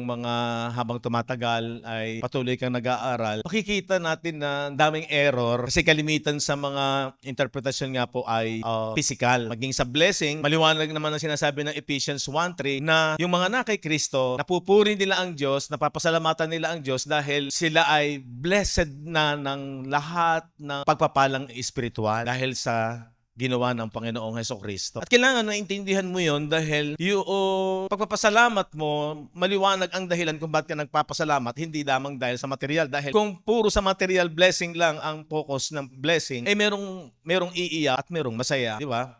mga habang tumatagal ay patuloy kang nag-aaral, makikita natin na ang daming error kasi kalimitan sa mga interpretasyon nga po ay physical. Maging sa blessing, maliwanag naman ang sinasabi ng Ephesians 1:3 na yung mga na kay Kristo, napupuri nila ang Diyos, napapasalamatan nila ang Diyos dahil sila ay blessed na ng lahat ng pagpapalang espiritual dahil sa ginawa ng Panginoong Hesukristo. At kailangan naintindihan mo yon dahil yung pagpapasalamat mo, maliwanag ang dahilan kung bakit ka nagpapasalamat, hindi lamang dahil sa material. Dahil kung puro sa material blessing lang ang focus ng blessing, eh merong iiyak at merong masaya, di ba?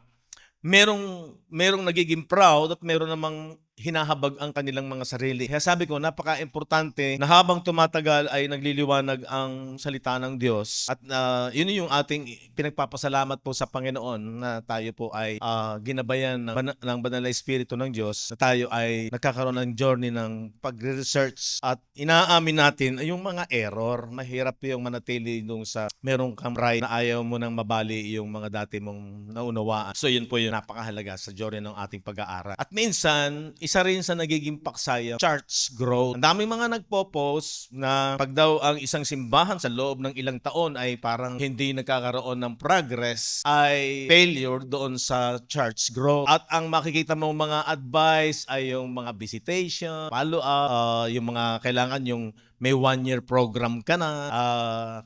Merong nagiging proud at meron namang hinahabag ang kanilang mga sarili. Kaya sabi ko, napaka-importante na habang tumatagal ay nagliliwanag ang salita ng Diyos. At yun yung ating pinagpapasalamat po sa Panginoon na tayo po ay ginabayan ng Banal na Espiritu ng Diyos, na tayo ay nagkakaroon ng journey ng pag-research at inaamin natin yung mga error. Mahirap yung manatili dun sa merong kang pride na ayaw mo nang mabali yung mga dati mong naunawaan. So yun po yung napakahalaga sa journey ng ating pag-aaral. At minsan, isa rin sa nagiging paksaya, church growth. Ang daming mga nagpo-post na pag daw ang isang simbahan sa loob ng ilang taon ay parang hindi nagkakaroon ng progress, ay failure doon sa church growth. At ang makikita mong mga advice ay yung mga visitation, follow-up, yung mga kailangan yung may 1-year program ka na,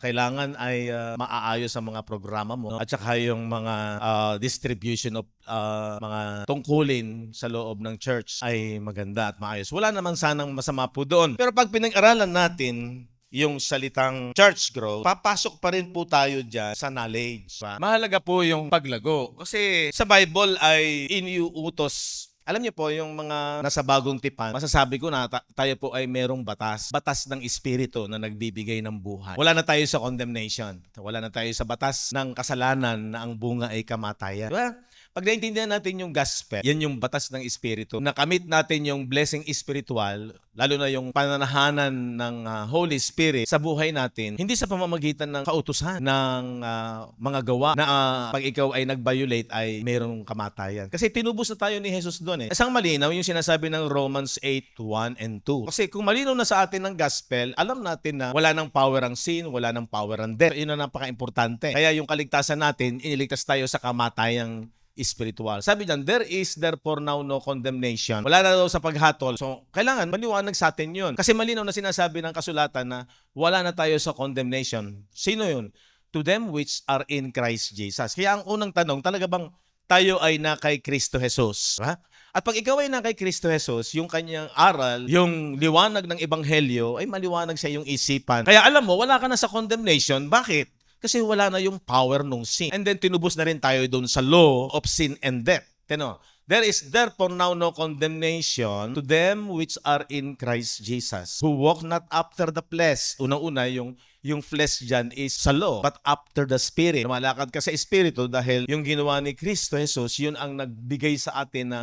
kailangan ay maaayos ang mga programa mo, at saka yung mga distribution of mga tungkulin sa loob ng church ay maganda at maayos. Wala naman sanang masama po doon. Pero pag pinag-aralan natin yung salitang church growth, papasok pa rin po tayo dyan sa knowledge. Mahalaga po yung paglago. Kasi sa Bible ay iniuutos. Alam niyo po, yung mga nasa bagong tipan, masasabi ko na tayo po ay merong batas. Batas ng Espiritu na nagbibigay ng buhay. Wala na tayo sa condemnation. Wala na tayo sa batas ng kasalanan na ang bunga ay kamatayan. Diba? Pag naintindihan natin yung gospel, yan yung batas ng Espiritu. Nakamit natin yung blessing spiritual, lalo na yung pananahanan ng Holy Spirit sa buhay natin, hindi sa pamamagitan ng kautusan ng mga gawa na pag ikaw ay nag-violate ay mayroong kamatayan. Kasi tinubos na tayo ni Jesus doon eh. Isang malinaw yung sinasabi ng Romans 8:1 and 2. Kasi kung malinaw na sa atin ng gospel, alam natin na wala ng power ang sin, wala ng power ang death. Yun ang napaka-importante. Kaya yung kaligtasan natin, iniligtas tayo sa kamatayang espiritual. Sabi diyan, there is therefore now no condemnation. Wala na daw sa paghatol. So, kailangan maliwanag sa atin yun. Kasi malinaw na sinasabi ng kasulatan na wala na tayo sa condemnation. Sino yun? To them which are in Christ Jesus. Kaya ang unang tanong, talaga bang tayo ay na kay Kristo Jesus? Ha? At pag ikaw ay na kay Kristo Jesus, yung kanyang aral, yung liwanag ng Ebanghelyo, ay maliwanag sa iyong isipan. Kaya alam mo, wala ka na sa condemnation. Bakit? Kasi wala na yung power nung sin. And then tinubos na rin tayo doon sa law of sin and death. There is therefore now no condemnation to them which are in Christ Jesus, who walk not after the flesh. Unang-una, yung flesh dyan is sa law, but after the Spirit. Lumalakad ka sa Espiritu dahil yung ginawa ni Kristo Jesus, yun ang nagbigay sa atin na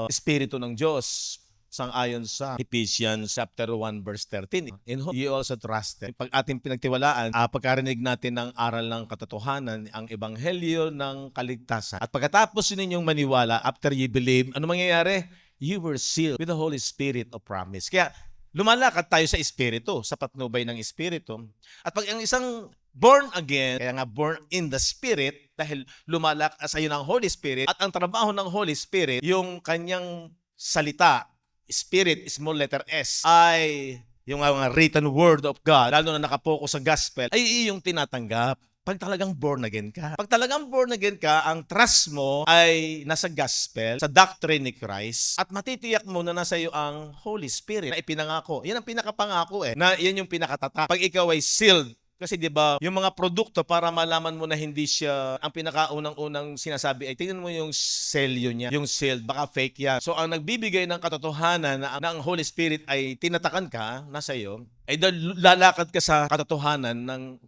Espiritu ng Diyos. Sang-ayon sa Ephesians chapter 1 verse 13. In whom you also trusted. Pag ating pinagtiwalaan, pagkarinig natin ng aral ng katotohanan, ang ebanghelyo ng kaligtasan. At pagkatapos ninyong maniwala, after you believe, ano mangyayari? You were sealed with the Holy Spirit of promise. Kaya lumalakad tayo sa Espiritu, sa patnubay ng Espiritu. At pag ang isang born again, kaya nga born in the Spirit, dahil lumalakad sa iyo ng Holy Spirit, at ang trabaho ng Holy Spirit, yung kanyang salita, Spirit, small letter S, ay yung mga written word of God, lalo na nakapokus sa gospel, ay iyong tinatanggap. Pag talagang born again ka. Pag talagang born again ka, ang trust mo ay nasa gospel, sa doctrine ni Christ, at matitiyak mo na nasa iyo ang Holy Spirit na ipinangako. Yan ang pinakapangako na yan yung pinakatatak. Pag ikaw ay sealed, kasi 'di ba, yung mga produkto para malaman mo na hindi siya, ang pinakaunang-unang sinasabi ay tingnan mo yung selyo niya, yung sealed, baka fake yan. So ang nagbibigay ng katotohanan na ang Holy Spirit ay tinatakan ka, nasa iyo, ay lalakad ka sa katotohanan ng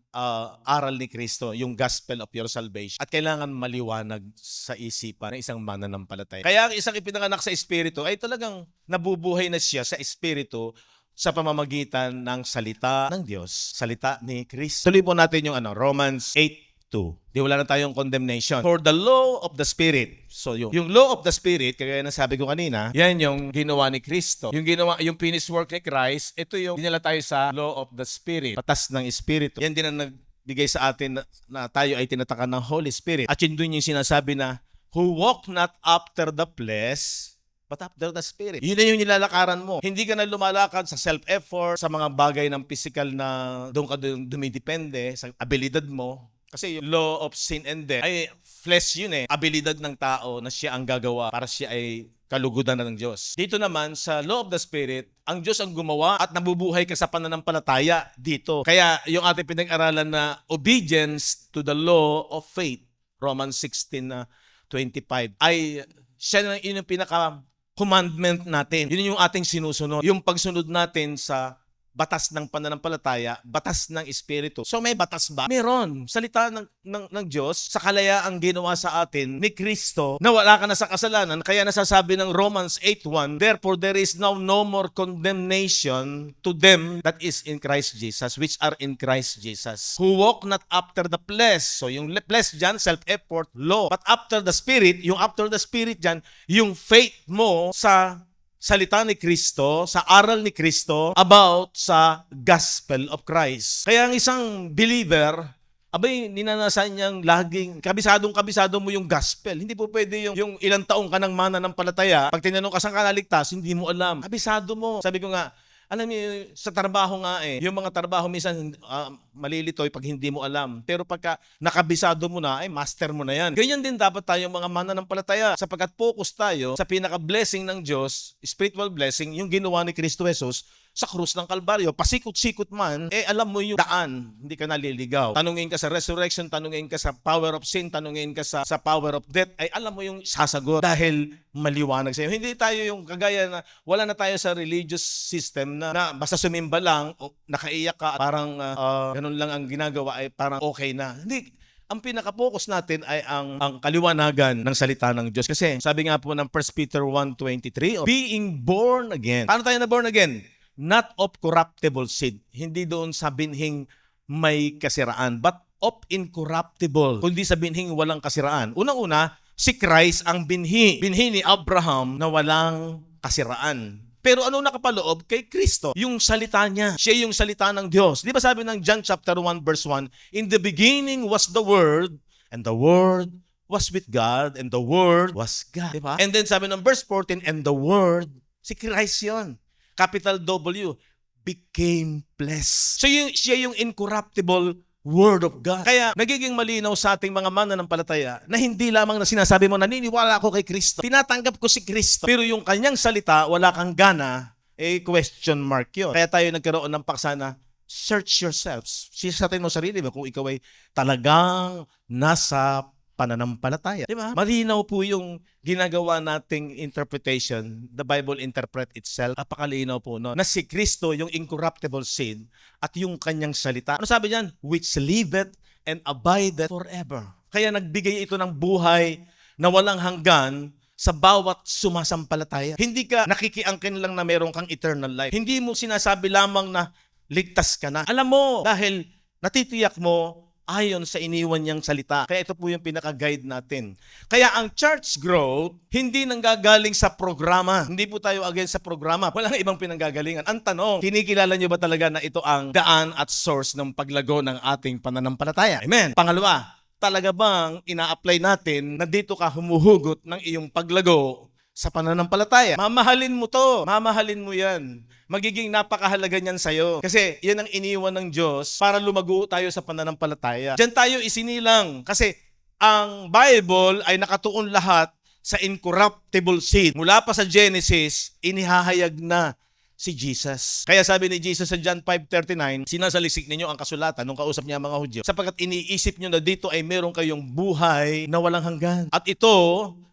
aral ni Kristo, yung gospel of your salvation. At kailangan maliwanag sa isipan ng isang mananampalataya. Kaya ang isang ipinanganak sa Espiritu ay talagang nabubuhay na siya sa Espiritu sa pamamagitan ng salita ng Diyos, salita ni Kristo. Tuloy po natin yung Romans 2. Di wala na tayong condemnation. For the law of the Spirit. So yung law of the Spirit, kagaya na sabi ko kanina, yan yung ginawa ni Kristo. Yung finished work ni Christ, ito yung dinala tayo sa law of the Spirit. Batas ng Espiritu. Yan din ang nagbigay sa atin na tayo ay tinatakan ng Holy Spirit. At yun dun yung sinasabi na, who walk not after the flesh, but after the Spirit. Yun na yung nilalakaran mo. Hindi ka na lumalakad sa self-effort, sa mga bagay ng physical na doon ka dumidepende, sa abilidad mo. Kasi yung law of sin and death ay flesh yun eh. Abilidad ng tao na siya ang gagawa para siya ay kalugudan na ng Diyos. Dito naman, sa law of the Spirit, ang Diyos ang gumawa at nabubuhay ka sa pananampalataya dito. Kaya yung ating pinag-aralan na obedience to the law of faith, Romans 16:25, ay siya na yung pinaka-commandment natin. Yun yung ating sinusunod. Yung pagsunod natin sa batas ng pananampalataya, batas ng Espiritu. So may batas ba? Meron. Salita ng Diyos, sa kalayaang ginawa sa atin ni Kristo, na wala ka na sa kasalanan, kaya nasasabi ng Romans 8:1, therefore there is now no more condemnation to them that is in Christ Jesus, which are in Christ Jesus, who walk not after the flesh. So yung flesh dyan, self-effort, law. But after the Spirit, yung after the Spirit dyan, yung faith mo sa salita ni Kristo, sa aral ni Kristo about sa gospel of Christ. Kaya ang isang believer, abay, ninanasan niyang laging kabisado mo yung gospel. Hindi po pwede yung ilang taong ka ng mananampalataya, pag tinanong ka saan ka naligtas, hindi mo alam. Kabisado mo. Sabi ko nga, alam niyo, sa trabaho nga yung mga trabaho minsan malilitoy pag hindi mo alam. Pero pagka nakabisado mo na, master mo na yan. Ganyan din dapat tayo mga mananampalataya, sapagkat focus tayo sa pinaka-blessing ng Diyos, spiritual blessing, yung ginawa ni Kristo Jesus sa krus ng Kalbaryo. Pasikot-sikot man, alam mo yung daan, hindi ka naliligaw. Tanungin ka sa resurrection, tanungin ka sa power of sin, tanungin ka sa power of death, alam mo yung sasagot dahil maliwanag sa iyo. Hindi tayo yung kagaya na wala na tayo sa religious system na basta sumimba lang, o nakaiyak ka, parang ganun lang ang ginagawa, ay parang okay na. Hindi. Ang pinaka-focus natin ay ang kaliwanagan ng salita ng Diyos. Kasi sabi nga po ng 1 Peter 1:23, being born again. Paano tayo na born again? Not of corruptible seed. Hindi doon sa binhing may kasiraan, but of incorruptible. Kundi sa binhing walang kasiraan. Unang-una, si Christ ang binhi. Binhi ni Abraham na walang kasiraan. Pero ano nakapaloob? Kay Kristo. Yung salita niya. Siya yung salita ng Diyos. Di ba sabi ng John chapter 1 verse 1, in the beginning was the Word, and the Word was with God, and the Word was God. Di ba? And then sabi ng verse 14, and the Word, si Christ yun. Capital W, became flesh. So siya yung incorruptible Word of God. Kaya nagiging malinaw sa ating mga mananampalataya na hindi lamang na sinasabi mo, naniniwala ako kay Kristo, tinatanggap ko si Kristo, pero yung kanyang salita, wala kang gana, question mark yun. Kaya tayo nagkaroon ng paksa na, search yourselves. Sisatin mo sarili mo kung ikaw ay talagang nasa pananampalataya. Di ba? Malinaw po yung ginagawa nating interpretation. The Bible interpret itself. Napakalinaw po, no? Na si Kristo, yung incorruptible seed, at yung kanyang salita. Ano sabi niyan? Which liveth and abideth forever. Kaya nagbigay ito ng buhay na walang hanggan sa bawat sumasampalataya. Hindi ka nakikiangkin lang na meron kang eternal life. Hindi mo sinasabi lamang na ligtas ka na. Alam mo, dahil natitiyak mo ayon sa iniwan niyang salita. Kaya ito po yung pinaka-guide natin. Kaya ang church growth, hindi nanggagaling sa programa. Hindi po tayo against sa programa. Walang ibang pinanggagalingan. Ang tanong, kinikilala niyo ba talaga na ito ang daan at source ng paglago ng ating pananampalataya? Amen. Pangalawa, talaga bang ina-apply natin na dito ka humuhugot ng iyong paglago sa pananampalataya? Mamahalin mo to. Mamahalin mo yan. Magiging napakahalaga niyan sa'yo. Kasi yan ang iniwan ng Diyos para lumago tayo sa pananampalataya. Diyan tayo isinilang. Kasi ang Bible ay nakatuon lahat sa incorruptible seed. Mula pa sa Genesis, inihahayag na si Jesus. Kaya sabi ni Jesus sa John 5:39, sinasalisik ninyo ang kasulatan nung kausap niya ang mga Hudyo, sapagkat iniisip nyo na dito ay meron kayong buhay na walang hanggan. At ito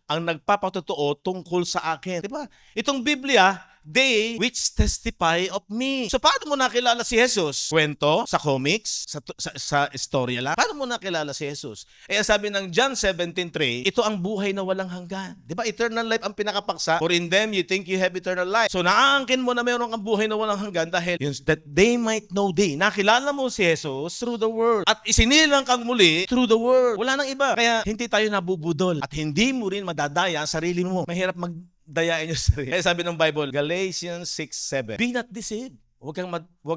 ang nagpapatotoo tungkol sa akin. Diba? Itong Biblia, they which testify of me. So paano mo nakilala si Jesus? Kwento? Sa comics? Sa istorya lang? Paano mo nakilala si Jesus? Ang sabi ng John 17:3, ito ang buhay na walang hanggan. Di ba? Eternal life ang pinakapaksa. For in them you think you have eternal life. So naaangkin mo na mayroon kang buhay na walang hanggan dahil yun, that they might know thee. Nakilala mo si Jesus through the word. At isinilang kang muli through the word. Wala nang iba. Kaya hindi tayo nabubudol. At hindi mo rin madadaya ang sarili mo. Mahirap magdayain yung sarili. Kaya sabi ng Bible, Galatians 6:7, be not deceived. Huwag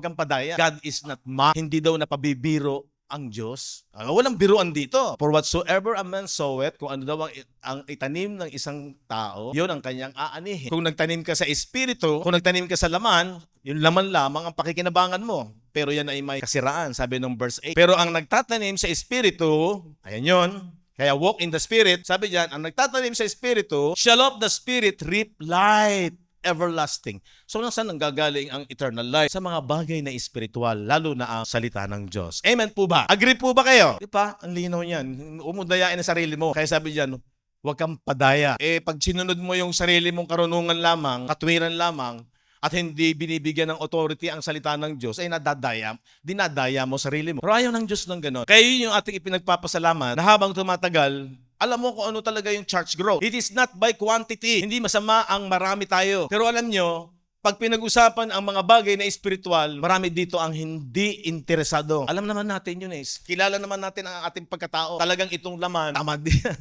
kang padaya. God is not mocked. Hindi daw napabibiro ang Diyos. Walang biruan dito. For whatsoever a man soweth, kung ano daw ang itanim ng isang tao, yun ang kanyang aanihin. Kung nagtanim ka sa espiritu, kung nagtanim ka sa laman, yung laman lamang ang pakikinabangan mo. Pero yan ay may kasiraan, sabi ng verse 8. Pero ang nagtatanim sa espiritu, ayan yun, kaya walk in the Spirit, sabi diyan, ang nagtatanim sa Espiritu, shall of the Spirit reap life everlasting. So, saan nanggagaling ang eternal life? Sa mga bagay na espiritual, lalo na ang salita ng Diyos. Amen po ba? Agree po ba kayo? Di ba? Ang linaw niyan. Umudayain ang sarili mo. Kaya sabi diyan, huwag kang padaya. Pag sinunod mo yung sarili mong karunungan lamang, katwiran lamang, at hindi binibigyan ng authority ang salita ng Diyos, ay dinadaya mo sarili mo. Pero ayaw ng Diyos ng gano'n. Kaya yun yung ating ipinagpapasalamat na habang tumatagal, alam mo kung ano talaga yung church growth. It is not by quantity. Hindi masama ang marami tayo. Pero alam nyo, pag pinag-usapan ang mga bagay na espiritual, marami dito ang hindi interesado. Alam naman natin yun Kilala naman natin ang ating pagkatao. Talagang itong laman, tama din yan.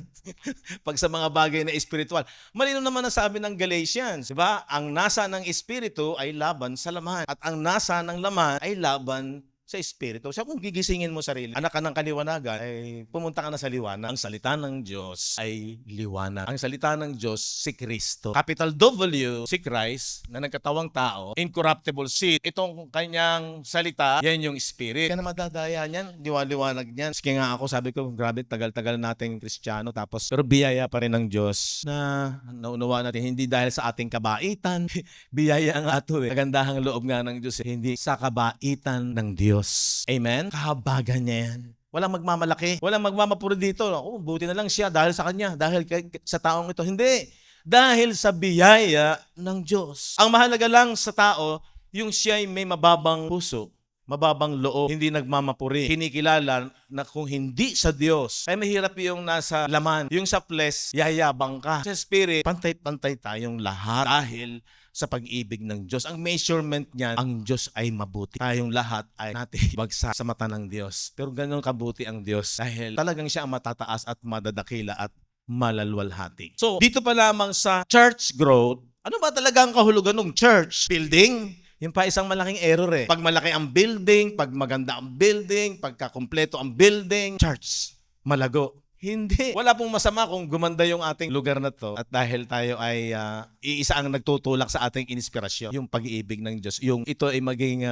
Pag sa mga bagay na espiritual. Malino naman ang sabi ng Galatians, diba? Ang nasa ng espiritu ay laban sa laman. At ang nasa ng laman ay laban sa espiritu. So kung gigisingin mo sarili, anak ka ng kaliwanagan, ay pumunta ka na sa liwanag. Ang salita ng Diyos ay liwanag. Ang salita ng Diyos, si Kristo. Capital W, si Christ, na nagkatawang tao, incorruptible seed. Itong kanyang salita, yan yung spirit. Kaya na madadaya niyan, liwanag niyan. Sige nga ako, sabi ko, grabe, tagal-tagal nating Kristiyano. Tapos, pero biyaya pa rin ng Diyos na naunawa natin, hindi dahil sa ating kabaitan. Biyaya nga ito Kagandahang loob nga ng Diyos hindi sa kabaitan ng Diyos. Amen? Kahabagan niya yan. Walang magmamalaki. Walang magmamapuro dito. Buti na lang siya dahil sa kanya. Dahil sa taong ito. Hindi. Dahil sa biyaya ng Diyos. Ang mahalaga lang sa tao, yung siya ay may mababang puso, mababang loob, hindi nagmamapuri. Kinikilala na kung hindi sa Diyos, ay mahirap yung nasa laman. Yung sa flesh, yayabang ka. Sa spirit, pantay-pantay tayong lahat dahil sa pag-ibig ng Diyos. Ang measurement niyan, ang Diyos ay mabuti. Tayong lahat ay natin bagsak sa mata ng Diyos. Pero ganun kabuti ang Diyos dahil talagang siya ang matataas at madadakila at malalwalhati. So, dito pa lamang sa church growth, ano ba talaga ang kahulugan ng church? Building? Yung pa isang malaking error Pag malaki ang building, pag maganda ang building, pagkakumpleto ang building, church, malago. Hindi. Wala pong masama kung gumanda yung ating lugar na to at dahil tayo ay iisa ang nagtutulak sa ating inspirasyon, yung pag-iibig ng Diyos. Yung ito ay maging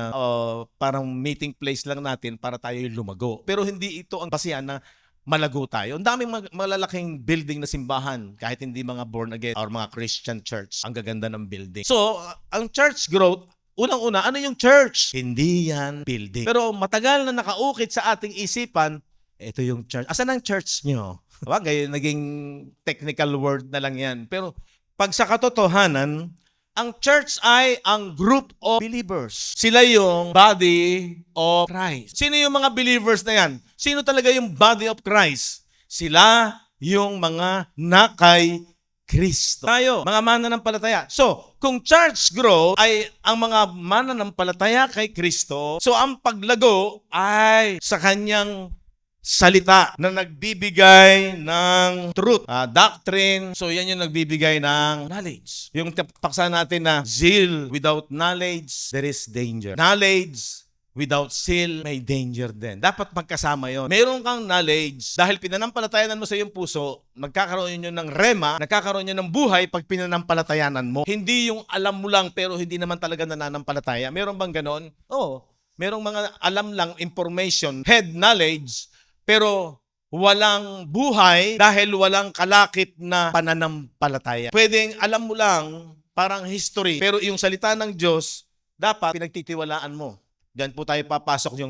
parang meeting place lang natin para tayo lumago. Pero hindi ito ang basihan na malago tayo. Ang daming malalaking building na simbahan kahit hindi mga born again or mga Christian church. Ang gaganda ng building. So, ang church growth, unang-una, ano yung church? Hindi yan building. Pero matagal na nakaukit sa ating isipan, ito yung church. Asan ang church nyo? Wagay, naging technical word na lang yan. Pero pag sa katotohanan, ang church ay ang group of believers. Sila yung body of Christ. Sino yung mga believers na yan? Sino talaga yung body of Christ? Sila yung mga nakay Kristo. Tayo, mga mananampalataya. So, kung church growth ay ang mga mananampalataya kay Kristo, so ang paglago ay sa kanyang salita na nagbibigay ng truth, doctrine. So yan yung nagbibigay ng knowledge. Yung paksa natin na zeal without knowledge, there is danger. Knowledge without zeal, may danger din. Dapat magkasama yon. Meron kang knowledge, dahil pinanampalatayanan mo sa iyong puso, magkakaroon yun ng rema, nagkakaroon yun ng buhay pag pinanampalatayanan mo. Hindi yung alam mo lang pero hindi naman talaga nananampalataya. Meron bang ganon? Oo. Merong mga alam lang, information, head knowledge, pero walang buhay dahil walang kalakip na pananampalataya. Pwedeng alam mo lang, parang history, pero yung salita ng Diyos, dapat pinagtitiwalaan mo. Diyan po tayo papasok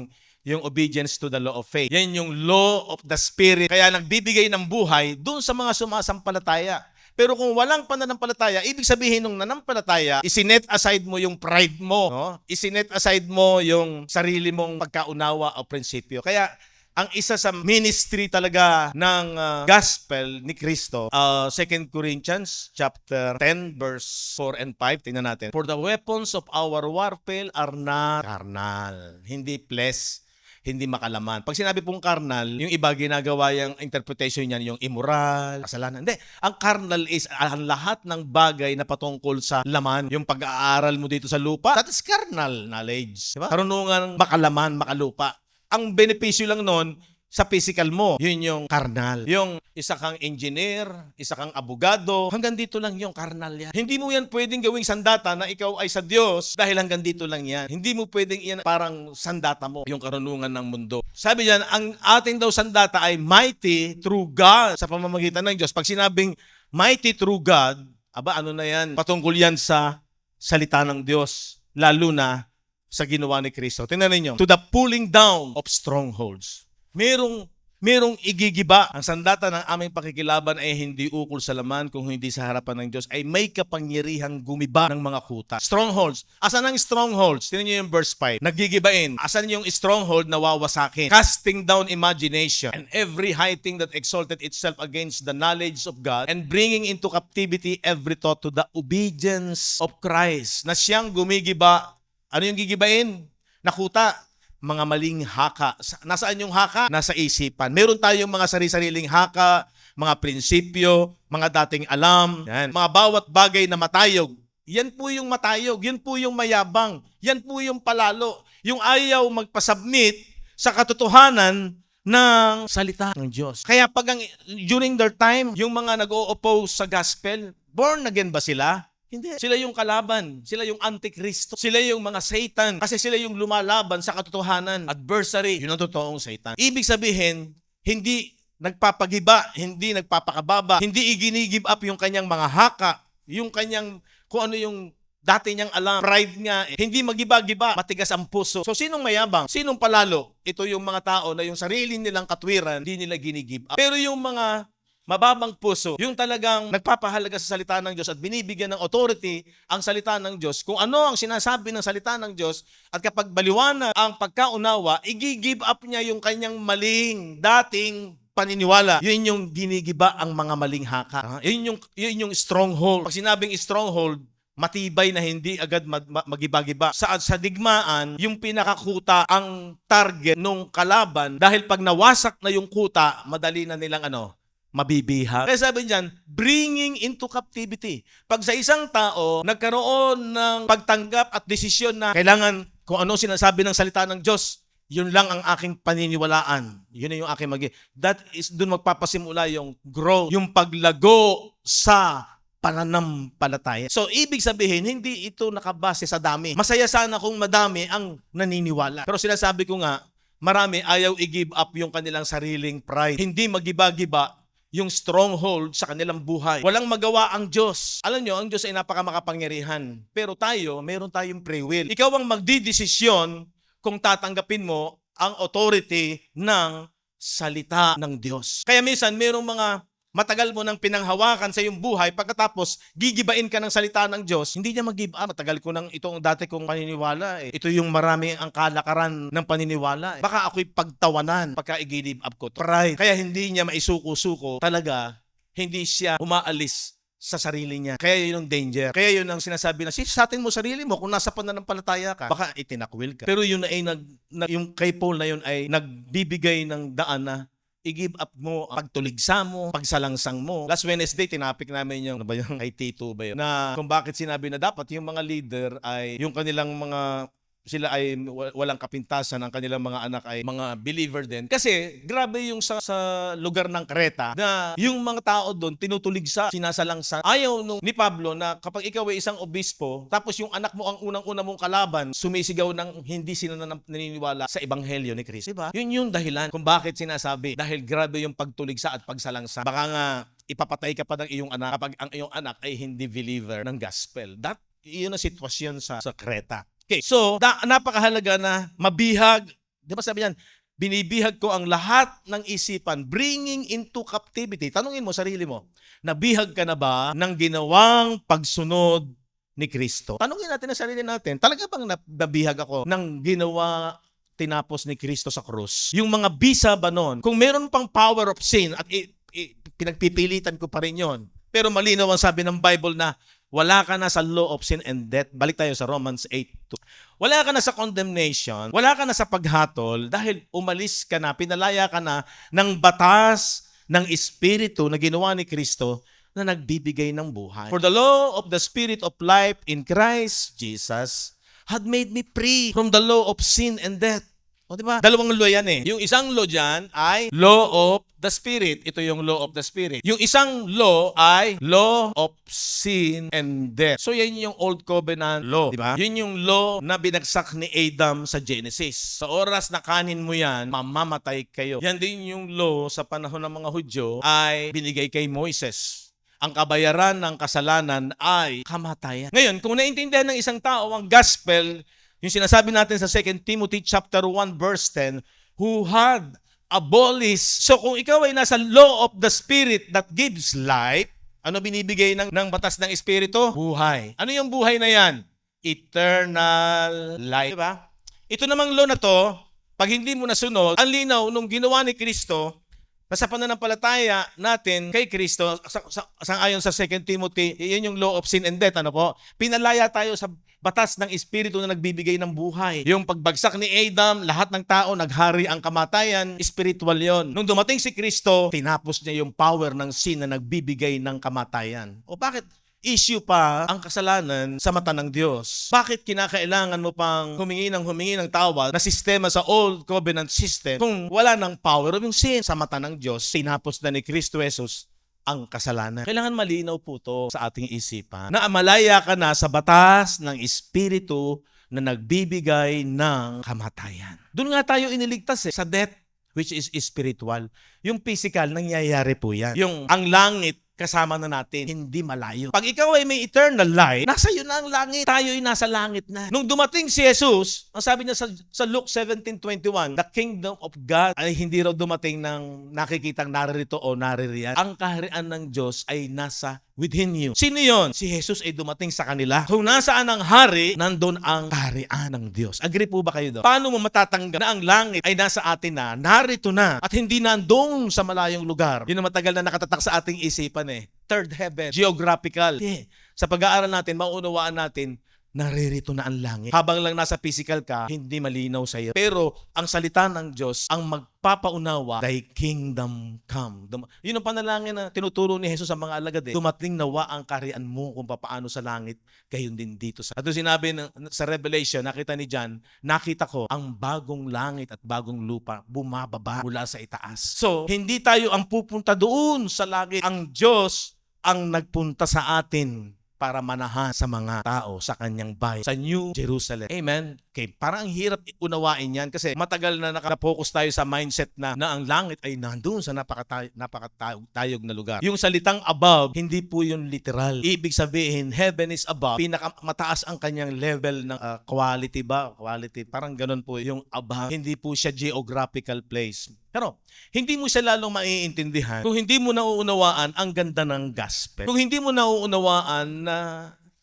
yung obedience to the law of faith. Yan yung law of the Spirit. Kaya nagbibigay ng buhay dun sa mga sumasampalataya. Pero kung walang pananampalataya, ibig sabihin nung nanampalataya, isinet aside mo yung pride mo, no? Isinet aside mo yung sarili mong pagkaunawa o prinsipyo. Kaya ang isa sa ministry talaga ng gospel ni Kristo, 2 Corinthians chapter 10 verse 4 and 5, tingnan natin. For the weapons of our warfare are not carnal, hindi flesh, hindi makalaman. Pag sinabi pong carnal, yung iba ginagawa yung interpretation niyan, yung immoral, kasalanan. Hindi. Ang carnal is ang lahat ng bagay na patungkol sa laman. Yung pag-aaral mo dito sa lupa, that is carnal knowledge. Diba? Karunungan makalaman, makalupa. Ang benepisyo lang nun, sa physical mo, yun yung carnal. Yung isa kang engineer, isa kang abogado, hanggang dito lang yung carnal yan. Hindi mo yan pwedeng gawing sandata na ikaw ay sa Diyos dahil hanggang dito lang yan. Hindi mo pwedeng yan parang sandata mo, yung karunungan ng mundo. Sabi diyan, ang ating daw sandata ay mighty through God sa pamamagitan ng Diyos. Pag sinabing mighty through God, ano na yan? Patungkol yan sa salita ng Diyos, lalo na sa ginawa ni Kristo. Tingnan ninyo, to the pulling down of strongholds. Merong igigiba. Ang sandata ng aming pakikilaban ay hindi ukol sa laman, kung hindi sa harapan ng Diyos, ay may kapangyarihang gumiba ng mga kuta. Strongholds. Asan ang strongholds? Tingnan niyo yung verse 5. Nagigibain. Asan yung stronghold na wawasakin? Casting down imagination and every high thing that exalted itself against the knowledge of God, and bringing into captivity every thought to the obedience of Christ. Na siyang gumigiba. Ano yung gigibain? Nakuta. Mga maling haka. Nasaan yung haka? Nasa isipan. Meron tayong mga sarili-sariling haka, mga prinsipyo, mga dating alam, yan. Mga bawat bagay na matayog. Yan po yung matayog. Yan po yung mayabang. Yan po yung palalo. Yung ayaw magpasubmit sa katotohanan ng salita ng Diyos. Kaya during their time, yung mga nag-o-oppose sa gospel, born again ba sila? Hindi. Sila yung kalaban. Sila yung antikristo. Sila yung mga Satan. Kasi sila yung lumalaban sa katotohanan. Adversary. Yun ang totoong Satan. Ibig sabihin, hindi nagpapagiba, hindi nagpapakababa, hindi igini-give up yung kanyang mga haka, yung kanyang, kung ano yung dati niyang alam, pride nga, hindi magiba-giba, matigas ang puso. So, sinong mayabang? Sinong palalo? Ito yung mga tao na yung sarili nilang katwiran, hindi nila gini-give up. Pero yung mga mababang puso, yung talagang nagpapahalaga sa salita ng Diyos at binibigyan ng authority ang salita ng Diyos, kung ano ang sinasabi ng salita ng Diyos, at kapag baliwanag ang pagkaunawa, i-give up niya yung kanyang maling dating paniniwala. Yun yung ginigiba ang mga maling haka. Yun yung stronghold. Pag sinabing stronghold, matibay na hindi agad magiba-giba. Sa digmaan, yung pinakakuta ang target nung kalaban, dahil pag nawasak na yung kuta, madali na nilang mabibihag. Kaya sabi niyan, bringing into captivity. Pag sa isang tao, nagkaroon ng pagtanggap at desisyon na kailangan kung ano sinasabi ng salita ng Diyos, yun lang ang aking paniniwalaan. Yun na yung aking that is, dun magpapasimula yung growth, yung paglago sa pananampalataya. So, ibig sabihin, hindi ito nakabase sa dami. Masaya sana kung madami ang naniniwala. Pero sinasabi ko nga, marami ayaw i-give up yung kanilang sariling pride. Hindi magiba-giba yung stronghold sa kanilang buhay. Walang magawa ang Diyos. Alam nyo, ang Diyos ay napakamakapangyarihan. Pero meron tayong free will. Ikaw ang magdidesisyon kung tatanggapin mo ang authority ng salita ng Diyos. Kaya minsan, merong mga matagal mo nang pinanghawakan sa iyong buhay, pagkatapos gigibain ka ng salita ng Diyos, hindi niya mag-give up. Matagal ko nang itong dati kong paniniwala. Ito yung marami ang kalakaran ng paniniwala. Baka ako'y pagtawanan pagka i-give up ko. Pride. Kaya hindi niya maisuko-suko. Talaga, hindi siya umaalis sa sarili niya. Kaya yun ang danger. Kaya yun ang sinasabi na, sa atin mo sarili mo, kung nasa pananampalataya ka, baka itinakwil ka. Pero yun ay yung kay Paul na yun ay nagbibigay ng daan na i-give up mo, pagtuligsa mo, pagsalangsang mo. Last Wednesday, tinapik namin yung, kay Tito ba yun? Na kung bakit sinabi na dapat yung mga leader ay, yung kanilang mga, sila ay walang kapintasan, ang kanilang mga anak ay mga believer din. Kasi, grabe yung sa lugar ng Creta, na yung mga tao doon, tinutuligsa, sinasalangsan. Ayaw ni Pablo na kapag ikaw ay isang obispo, tapos yung anak mo ang unang-una mong kalaban, sumisigaw ng hindi sila naniniwala sa ebanghelyo ni Kristo. Diba? Yun yung dahilan kung bakit sinasabi. Dahil grabe yung pagtuligsa at pagsalangsan. Baka nga, ipapatay ka pa ng iyong anak kapag ang iyong anak ay hindi believer ng gospel. Yun ang sitwasyon sa Creta. Okay, so napakahalaga na mabihag. Di ba sabi yan, binibihag ko ang lahat ng isipan, bringing into captivity. Tanungin mo sarili mo, nabihag ka na ba ng ginawang pagsunod ni Kristo? Tanungin natin ang sarili natin, talaga bang nabihag ako ng ginawa tinapos ni Kristo sa krus? Yung mga bisa ba nun? Kung meron pang power of sin at pinagpipilitan ko pa rin yun. Pero malinaw ang sabi ng Bible na wala ka na sa law of sin and death. Balik tayo sa Romans 8:2. Wala ka na sa condemnation, wala ka na sa paghatol dahil umalis ka na, pinalaya ka na ng batas ng Espiritu na ginawa ni Kristo na nagbibigay ng buhay. For the law of the Spirit of life in Christ Jesus had made me free from the law of sin and death. O diba? Dalawang law yan eh. Yung isang law dyan ay law of the Spirit. Ito yung law of the Spirit. Yung isang law ay law of sin and death. So yan yung Old Covenant law. Diba? Yun yung law na binagsak ni Adam sa Genesis. Sa oras na kanin mo yan, mamamatay kayo. Yan din yung law sa panahon ng mga Hudyo ay binigay kay Moises. Ang kabayaran ng kasalanan ay kamatayan. Ngayon, kung naintindihan ng isang tao ang gospel, yung sinasabi natin sa 2 Timothy chapter 1 verse 10, who had abolished. So kung ikaw ay nasa law of the Spirit that gives life, ano binibigay ng batas ng Espiritu? Buhay. Ano yung buhay na yan? Eternal life. Diba? Ito namang law na to, pag hindi mo nasunod, ang linaw nung ginawa ni Kristo, na sa pananampalataya natin kay Kristo, ayon sa 2 Timothy, yun yung law of sin and death, ano po? Pinalaya tayo sa batas ng Espiritu na nagbibigay ng buhay. Yung pagbagsak ni Adam, lahat ng tao, naghari ang kamatayan, spiritual yon. Nung dumating si Kristo, tinapos niya yung power ng sin na nagbibigay ng kamatayan. O bakit issue pa ang kasalanan sa mata ng Diyos? Bakit kinakailangan mo pang humingi ng tawad na sistema sa Old Covenant system kung wala ng power of yung sin? Sa mata ng Diyos, tinapos na ni Kristo Jesus ang kasalanan. Kailangan malinaw po to sa ating isipan na malaya ka na sa batas ng Espiritu na nagbibigay ng kamatayan. Doon nga tayo iniligtas sa death, which is spiritual. Yung physical, nangyayari po yan. Yung ang langit, kasama na natin, hindi malayo. Pag ikaw ay may eternal life, nasa iyo na ang langit. Tayo ay nasa langit na. Nung dumating si Jesus, ang sabi niya sa Luke 17:21, the kingdom of God ay hindi raw dumating ng nakikitang naririto o naririyan. Ang kaharian ng Diyos ay nasa within you. Sino yon? Si Jesus ay dumating sa kanila. Kung nasaan ang hari, nandun ang kaharian ng Diyos. Agree po ba kayo doon? Paano mo matatanggap na ang langit ay nasa atin na, narito na, at hindi nandun sa malayong lugar? Yun ang matagal na nakatatak sa ating isipan eh. Third heaven, geographical. Yeah. Sa pag-aaral natin, mauunawaan natin, naririto na ang langit. Habang lang nasa physical ka, hindi malinaw sa iyo. Pero ang salita ng Diyos, ang magpapaunawa, thy kingdom come. Yun ang panalangin na tinuturo ni Jesus sa mga alagad eh. Dumating nawa ang kaharian mo kung paano sa langit, gayon din dito. At sinabi sa Revelation, nakita ni John, nakita ko ang bagong langit at bagong lupa bumababa mula sa itaas. So, hindi tayo ang pupunta doon sa langit. Ang Diyos ang nagpunta sa atin para manahan sa mga tao sa kanyang bahay, sa New Jerusalem. Amen? Okay, parang ang hirap unawain yan kasi matagal na nakapokus tayo sa mindset na ang langit ay nandun sa napakatayog na lugar. Yung salitang above, hindi po yun literal. Ibig sabihin, heaven is above. Pinakamataas ang kanyang level ng quality ba? Quality, parang ganun po yung above. Hindi po siya geographical place. Pero, hindi mo siya lalong maiintindihan kung hindi mo nauunawaan ang ganda ng gospel. Kung hindi mo nauunawaan na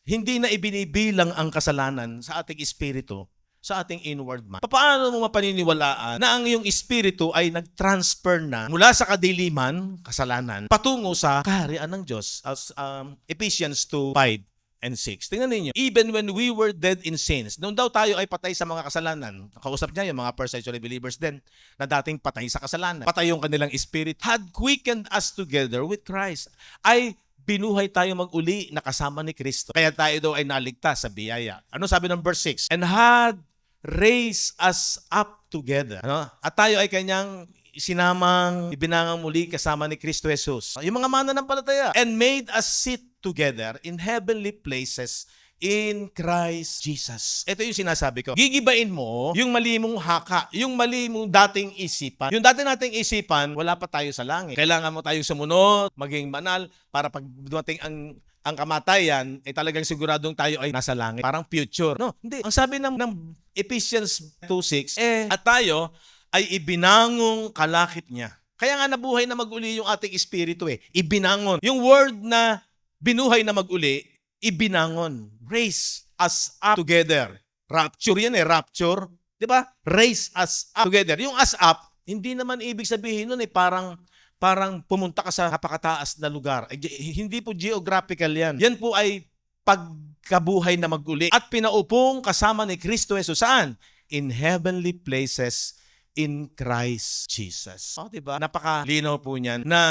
hindi na ibinibilang ang kasalanan sa ating espiritu, sa ating inward man. Paano mo mapaniniwalaan na ang iyong espiritu ay nag-transfer na mula sa kadiliman, kasalanan, patungo sa kaharian ng Diyos? As Ephesians 2:5 and 6. Tingnan ninyo. Even when we were dead in sins, nung daw tayo ay patay sa mga kasalanan, kausap niya yung mga first century believers din na dating patay sa kasalanan. Patay yung kanilang spirit. Had quickened us together with Christ. Ay binuhay tayo mag-uli na kasama ni Kristo. Kaya tayo daw ay naligtas sa biyaya. Ano sabi ng verse 6? And had raised us up together. At tayo ay kanyang sinamang ibinangang muli kasama ni Kristo Jesus. Yung mga mananampalataya. And made us sit together in heavenly places in Christ Jesus. Ito yung sinasabi ko. Gigibain mo yung mali mong haka, yung mali mong dating isipan. Yung dating nating isipan, wala pa tayo sa langit. Kailangan mo tayong sumunod, maging banal, para pag dumating ang kamatayan, talagang siguradong tayo ay nasa langit. Parang future. No, hindi. Ang sabi ng Ephesians 2:6, at tayo ay ibinangong kalakip niya. Kaya nga nabuhay na mag-uli yung ating espiritu Ibinangon. Yung word na binuhay na mag-uli, ibinangon. Raise us up together. Rapture yan rapture. Diba? Raise us up together. Yung us up, hindi naman ibig sabihin nun parang pumunta ka sa napakataas na lugar. Hindi po geographical yan. Yan po ay pagkabuhay na mag-uli. At pinaupong kasama ni Kristo Jesus. Saan? In heavenly places in Christ Jesus. Diba? Napakalinaw po niyan na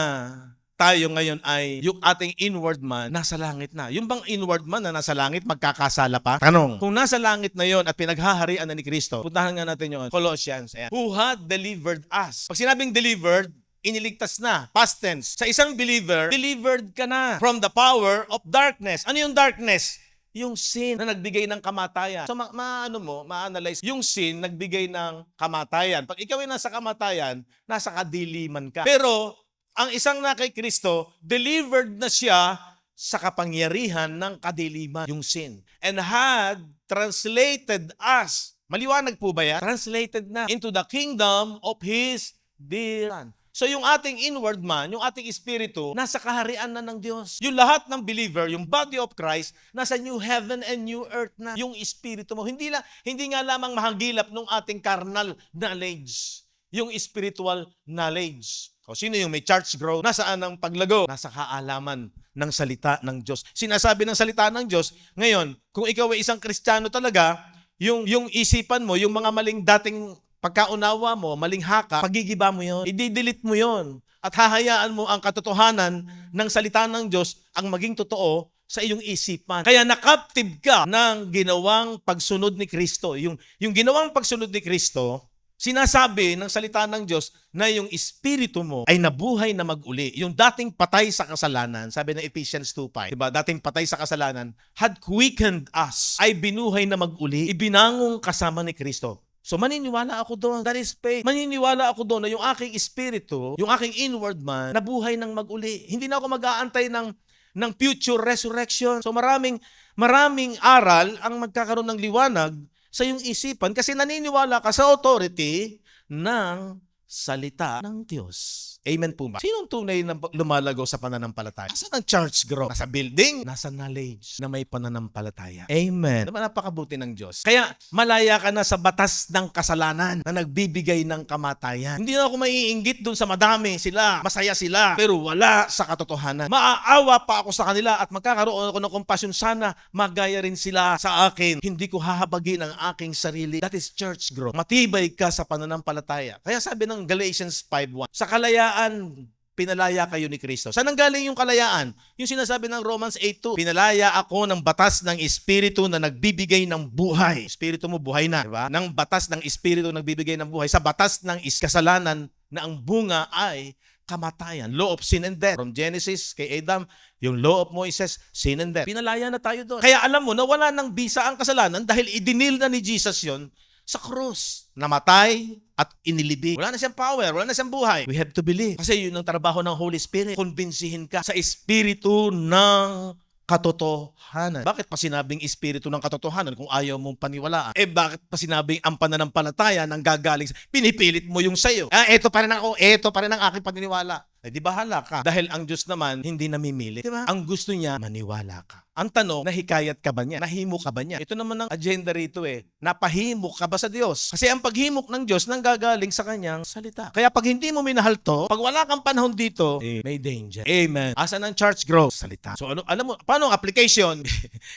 tayo ngayon ay yung ating inward man nasa langit na. Yung bang inward man na nasa langit magkakasala pa? Tanong. Kung nasa langit na yon at pinaghaharian na ni Kristo, puntahan nga natin yung Colossians. Ayan. Who had delivered us. Pag sinabing delivered, iniligtas na. Past tense. Sa isang believer, delivered ka na from the power of darkness. Ano yung darkness? Yung sin na nagbigay ng kamatayan. So, ma-analyze. Yung sin nagbigay ng kamatayan. Pag ikaw ay nasa kamatayan, nasa kadiliman ka. Pero, ang isang na kay Kristo, delivered na siya sa kapangyarihan ng kadiliman, yung sin. And had translated us. Maliwanag po ba yan? Translated na into the kingdom of His dear Son. So yung ating inward man, yung ating espiritu, nasa kaharian na ng Diyos. Yung lahat ng believer, yung body of Christ, nasa new heaven and new earth na. Yung espiritu mo, hindi nga lamang mahagilap ng ating carnal knowledge. Yung spiritual knowledge. O sino yung may church growth? Nasaan ang paglago? Nasa kaalaman ng salita ng Diyos. Sinasabi ng salita ng Diyos, ngayon, kung ikaw ay isang Kristiyano talaga, yung isipan mo, yung mga maling dating pagkaunawa mo, maling haka, pagigiba mo yon, i-delete mo yon, at hahayaan mo ang katotohanan ng salita ng Diyos ang maging totoo sa iyong isipan. Kaya nakaptib ka ng ginawang pagsunod ni Kristo. Yung ginawang pagsunod ni Kristo, sinasabi ng salita ng Diyos na yung espiritu mo ay nabuhay na mag-uli. Yung dating patay sa kasalanan, sabi ng Ephesians 2:5, diba? Dating patay sa kasalanan, had quickened us, ay binuhay na mag-uli, ibinangong kasama ni Kristo. So maniniwala ako doon. That is faith. Maniniwala ako doon na yung aking espiritu, yung aking inward man, nabuhay ng mag-uli. Hindi na ako mag-aantay ng future resurrection. So maraming aral ang magkakaroon ng liwanag sa iyong isipan kasi naniniwala ka sa authority ng salita ng Diyos. Amen po ba? Sinong tunay na lumalago sa pananampalataya? Nasaan ang church growth? Nasa building? Nasa knowledge na may pananampalataya. Amen. Napakabuti ng Diyos. Kaya malaya ka na sa batas ng kasalanan na nagbibigay ng kamatayan. Hindi na ako maiinggit dun sa madami sila. Masaya sila. Pero wala sa katotohanan. Maaawa pa ako sa kanila at magkakaroon ako ng kompasyon. Sana magaya rin sila sa akin. Hindi ko hahabagin ang aking sarili. That is church growth. Matibay ka sa pananampalataya. Kaya sabi ng Galatians 5:1, sa kalayaan, pinalaya kayo ni Kristo. Saan nanggaling yung kalayaan? Yung sinasabi ng Romans 8:2, pinalaya ako ng batas ng Espiritu na nagbibigay ng buhay. Espiritu mo buhay na, diba? Ng batas ng Espiritu na nagbibigay ng buhay sa batas ng kasalanan na ang bunga ay kamatayan. Law of sin and death. From Genesis kay Adam, yung law of Moses, sin and death. Pinalaya na tayo doon. Kaya alam mo na wala nang bisa ang kasalanan dahil idinil na ni Jesus yon sa krus. Namatay at inilibing. Wala na siyang power, wala na siyang buhay. We have to believe. Kasi yun ang trabaho ng Holy Spirit. Kumbinsihin ka sa espiritu ng katotohanan. Bakit pa sinabing espiritu ng katotohanan kung ayaw mong paniwalaan? Bakit pa sinabing ang pananampalataya nang gagaling sa... Pinipilit mo yung sayo. Eto pa rin ang aking paniniwala. Di bahala ka. Dahil ang Diyos naman, hindi namimili. Diba? Ang gusto niya, maniwala ka. Ang tanong, nahikayat ka ba niya? Nahimok ka ba niya? Ito naman ang agenda rito Napahimok ka ba sa Diyos? Kasi ang paghimok ng Diyos nanggagaling sa kanyang salita. Kaya pag hindi mo minahal to, pag wala kang panahon dito, may danger. Amen. Asan ang church growth? Salita. So alam mo, paano ang application?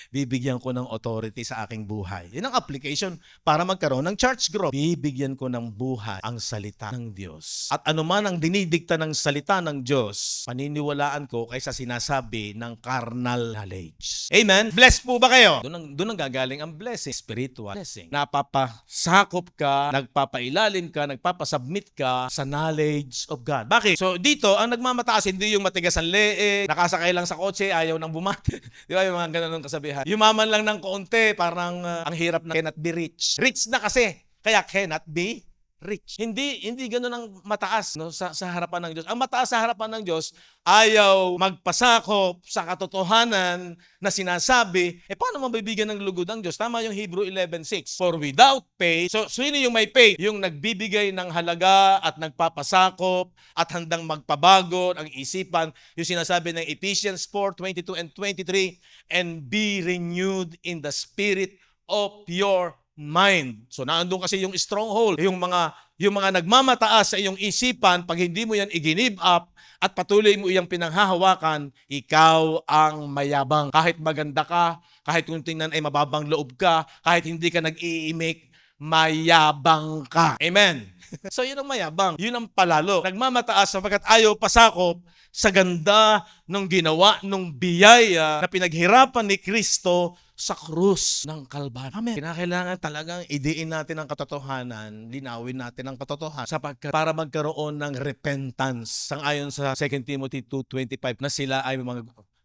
Bibigyan ko ng authority sa aking buhay. Yan ang application para magkaroon ng church growth. Bibigyan ko ng buhay ang salita ng Diyos. At anuman ang dinidikta ng salita ng Diyos, paniniwalaan ko kaysa sinasabi ng carnal knowledge. Amen? Blessed po ba kayo? Doon ang gagaling ang blessing. Spiritual blessing. Napapasakop ka, nagpapailalim ka, nagpapasubmit ka sa knowledge of God. Bakit? So dito, ang nagmamataas, hindi yung matigas ang leeg, nakasakay lang sa kotse, ayaw nang bumati. Di ba yung mga ganun kasabihan? Yumaman lang ng konti, parang ang hirap na cannot be rich. Rich na kasi, kaya cannot be rich. Hindi ganoon ang mataas, no, sa harapan ng Diyos. Ang mataas sa harapan ng Diyos, ayaw magpasakop sa katotohanan na sinasabi, paano mabibigyan ng lugod ang Diyos? Tama yung Hebrew 11:6. For without pay, so sino yung may pay? Yung nagbibigay ng halaga at nagpapasakop at handang magpabago ang isipan, yung sinasabi ng Ephesians 4:22 and 23, and be renewed in the spirit of your mind. So naandun kasi yung stronghold, yung mga nagmamataas sa iyong isipan, pag hindi mo yan i-give up at patuloy mo iyang pinanghahawakan, ikaw ang mayabang. Kahit maganda ka, kahit kung tingnan ay mababang loob ka, kahit hindi ka nag-iimik, mayabang ka. Amen. So yun ang mayabang, yun ang palalo. Nagmamataas sapagkat ayaw pasakop sa ganda ng ginawa, ng biyaya na pinaghirapan ni Kristo sa krus ng Kalbaryo. Amen. Kinakailangan talagang idiin natin ang katotohanan, linawin natin ang katotohanan sapagkat para magkaroon ng repentance. Sangayon sa 2 Timothy 2:25 na sila ay yung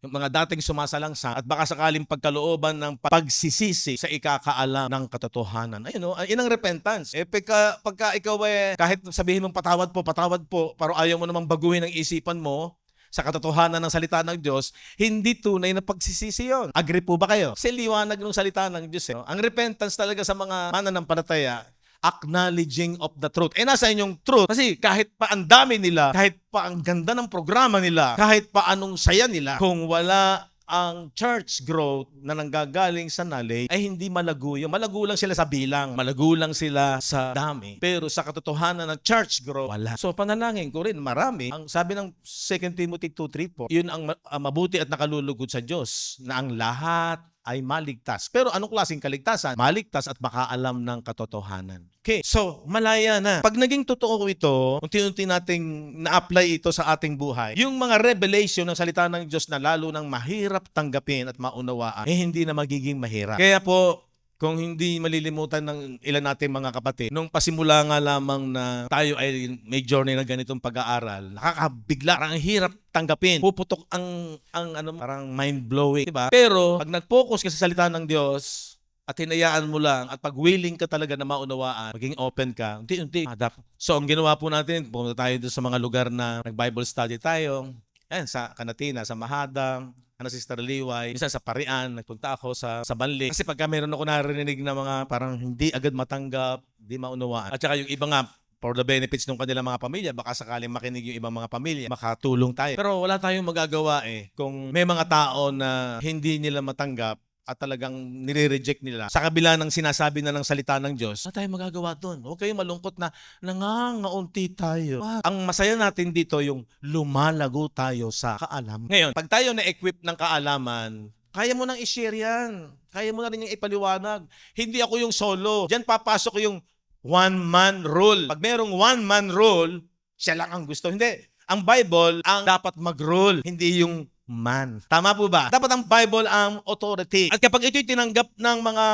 mga dating sumasalangsa at baka sakaling pagkalooban ng pagsisisi sa ikakaalam ng katotohanan. Ayun, yun ang repentance. Pagka ikaw kahit sabihin mong patawad po, pero ayaw mo namang baguhin ang isipan mo sa katotohanan ng salita ng Diyos, hindi tunay na pagsisisi yun. Agree po ba kayo? Kasi liwanag ng salita ng Diyos. Ang repentance talaga sa mga mananampalataya, acknowledging of the truth. Nasa inyong truth. Kasi kahit pa ang dami nila, kahit pa ang ganda ng programa nila, kahit pa anong saya nila, kung wala ang church growth na nanggagaling sa knowledge, ay hindi malago yun. Malago lang sila sa bilang, malago lang sila sa dami. Pero sa katotohanan ng church growth, wala. So panalangin ko rin, marami. Ang sabi ng 2 Timothy 2:3 yun ang mabuti at nakalulugod sa Diyos, na ang lahat ay maligtas. Pero anong klaseng kaligtasan? Maligtas at makaalam ng katotohanan. Okay, so malaya na. Pag naging totoo ito, unti-unti nating na-apply ito sa ating buhay, yung mga revelation ng salita ng Diyos na lalo nang mahirap tanggapin at maunawaan, hindi na magiging mahirap. Kaya po, kung hindi malilimutan ng ilan natin mga kapatid, nung pasimula nga lamang na tayo ay may journey na ganitong pag-aaral, nakakabigla, ang hirap tanggapin. Puputok ang parang mind-blowing, diba? Pero pag nag-focus ka sa salita ng Diyos at hinayaan mo lang at pag willing ka talaga na maunawaan, maging open ka, unti-unti adapt. So ang ginawa po natin, pumunta tayo doon sa mga lugar na nag-Bible study tayo. Ayan, sa Kanatina, sa Mahadang, Sister Liway, minsan sa Parian, nagpunta ako sa Banli. Kasi pagka meron ako narinig na mga parang hindi agad matanggap, hindi maunawaan. At saka yung iba nga, for the benefits ng kanilang mga pamilya, baka sakaling makinig yung ibang mga pamilya, makatulong tayo. Pero wala tayong magagawa kung may mga tao na hindi nila matanggap at talagang nire-reject nila sa kabila ng sinasabi na ng salita ng Diyos, wala tayong magagawa doon. Huwag kayong malungkot na nangangaunti tayo. Ang masaya natin dito yung lumalago tayo sa kaalaman. Ngayon, pag tayo na-equip ng kaalaman, kaya mo nang i-share yan. Kaya mo na rin yung ipaliwanag. Hindi ako yung solo. Diyan papasok yung one-man rule. Pag merong one-man rule, siya lang ang gusto. Hindi. Ang Bible ang dapat mag-rule, hindi yung man. Tama po ba? Dapat ang Bible ang authority. At kapag ito'y tinanggap ng mga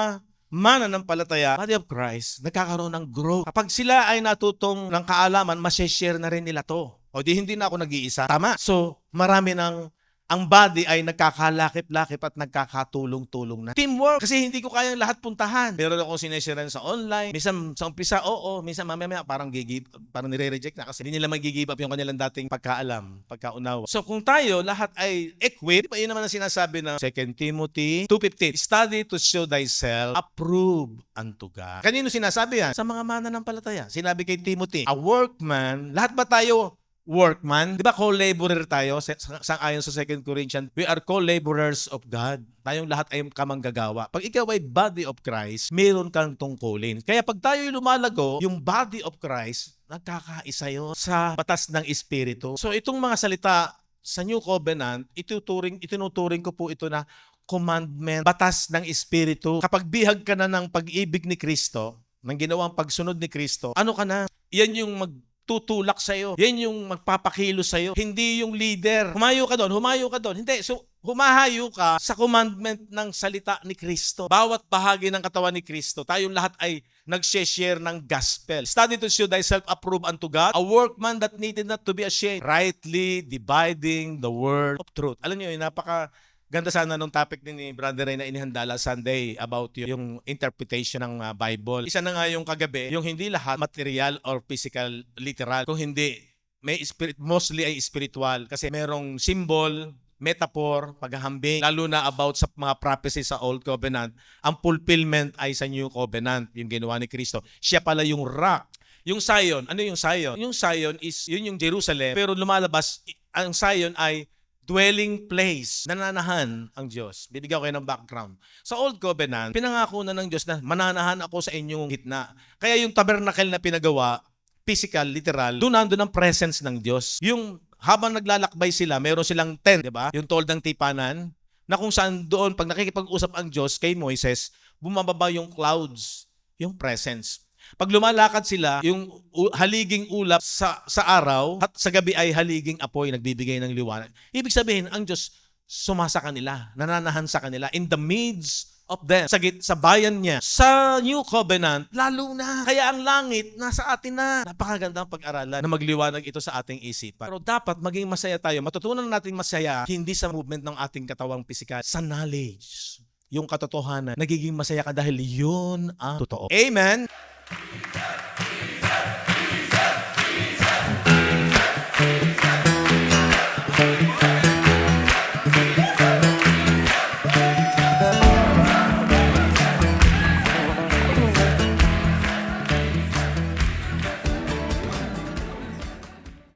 mananampalataya, body of Christ, nagkakaroon ng growth. Kapag sila ay natutong ng kaalaman, masishare na rin nila to. O di hindi na ako nag-iisa. Tama. So, marami ang body ay nagkakalakip-lakip at nagkakatulong-tulong na. Teamwork. Kasi hindi ko kayang lahat puntahan. Meron akong sineshare sa online. Minsan sa umpisa, oo. Minsan mamaya parang nire-reject na kasi hindi nila mag-give up yung kanilang dating pagkaalam, pagkaunawa. So kung tayo lahat ay equipped, yun naman ang sinasabi ng 2 Timothy 2:15. Study to show thyself approved unto God. Kanino sinasabi yan? Sa mga mananampalataya. Sinabi kay Timothy, a workman. Lahat ba tayo workman? Di ba co-laborer tayo? Ayon sa 2 Corinthians, we are co-laborers of God. Tayong lahat ay kamanggagawa. Pag ikaw ay body of Christ, meron kang tungkulin. Kaya pag tayo lumalago, yung body of Christ, nagkakaisa yun sa batas ng Espiritu. So itong mga salita sa New Covenant, itinuturing ko po ito na commandment, batas ng Espiritu. Kapag bihag ka na ng pag-ibig ni Kristo, ng ginawang pagsunod ni Kristo, ano ka na? Yan yung tutulak sa'yo. Yan yung magpapakilo sa'yo. Hindi yung leader. Humayo ka doon. Hindi. So, humahayo ka sa commandment ng salita ni Kristo. Bawat bahagi ng katawan ni Kristo, tayong lahat ay nag-share ng gospel. Study to show thyself approved unto God, a workman that needed not to be ashamed, rightly dividing the word of truth. Alam niyo, Ganda sana nung topic ni Brother Ray na inihanda last Sunday about yung interpretation ng Bible. Isa na nga yung kagabi, yung hindi lahat material or physical, literal. Kung hindi, may spirit, mostly ay spiritual kasi merong symbol, metaphor, paghahambing, lalo na about sa mga prophecies sa Old Covenant. Ang fulfillment ay sa New Covenant, yung ginawa ni Kristo. Siya pala yung rock. Yung Zion, ano yung Zion? Yung Zion is, yun yung Jerusalem, pero lumalabas, ang Zion ay dwelling place, nananahan ang Diyos. Bibigyan ko kayo ng background. Sa Old Covenant, pinangako na ng Diyos na mananahan ako sa inyong gitna. Kaya yung tabernacle na pinagawa, physical, literal, doon nandun ang presence ng Diyos. Yung habang naglalakbay sila, meron silang tent, di ba? Yung toldang tipanan, na kung saan doon, pag nakikipag-usap ang Diyos kay Moises, bumababa yung clouds, yung presence. Pag lumalakad sila, yung haliging ulap sa araw at sa gabi ay haliging apoy nagbibigay ng liwanag. Ibig sabihin, ang Diyos sumasa kanila, nananahan sa kanila in the midst of them. Sa bayan niya. Sa New Covenant, lalo na. Kaya ang langit, nasa atin na. Napakagandang pag-aralan na magliwanag ito sa ating isipan. Pero dapat maging masaya tayo. Matutunan natin masaya, hindi sa movement ng ating katawang pisikal, sa knowledge. Yung katotohanan, nagiging masaya ka dahil yun ang totoo. Amen!